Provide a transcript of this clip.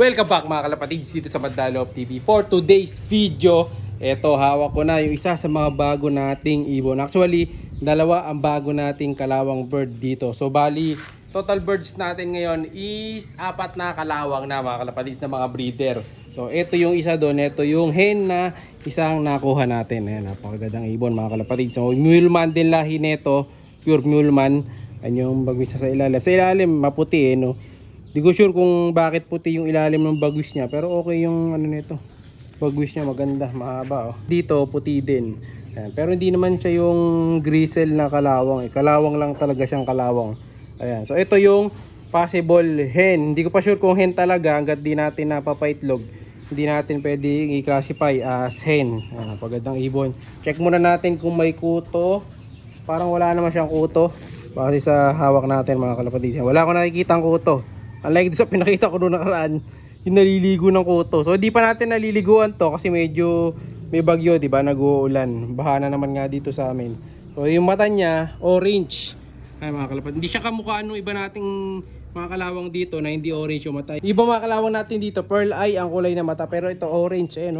Welcome back mga kalapatids dito sa Mandalop TV. For today's video, eto hawak ko na yung isa sa mga bago nating ibon. Actually, dalawa ang bago nating kalawang bird dito. So bali, total birds natin ngayon is 4 na kalawang na mga kalapatids na mga breeder. So ito yung isa doon, ito yung hen na isang nakuha natin. Ayan, napakagandang ibon mga kalapatids. So Muleman din lahi nito, pure Muleman. Ayan yung bagwis sa ilalim. Sa ilalim maputi no. Di ko sure kung bakit puti yung ilalim ng bagwis niya, pero okay yung ano nito. Bagwis niya maganda, mahaba oh. Dito puti din. Ayan, pero hindi naman siya yung grizzle na kalawang. Kalawang lang talaga siyang kalawang. Ayan. So ito yung possible hen. Hindi ko pa sure kung hen talaga hangga't di natin napapaitlog. Hindi natin pwede i-classify as hen. Ayan, pagandang ibon. Check muna natin kung may kuto. Parang wala naman siyang kuto. Kasi sa hawak natin mga kalapatids. Wala ko nakikita ang kuto. Unlike sa pinakita ko noong nakaraan, yung naliligo ng kuto. So hindi pa natin naliliguan to kasi medyo may bagyo, di ba? Nag-uulan. Baha na naman nga dito sa amin. So yung mata niya, orange. Ay mga kalapatids. Hindi siya kamukha nung iba nating mga kalawang dito na hindi orange yung mata. Iba mga kalawang natin dito, pearl eye ang kulay ng mata. Pero ito orange, eh no?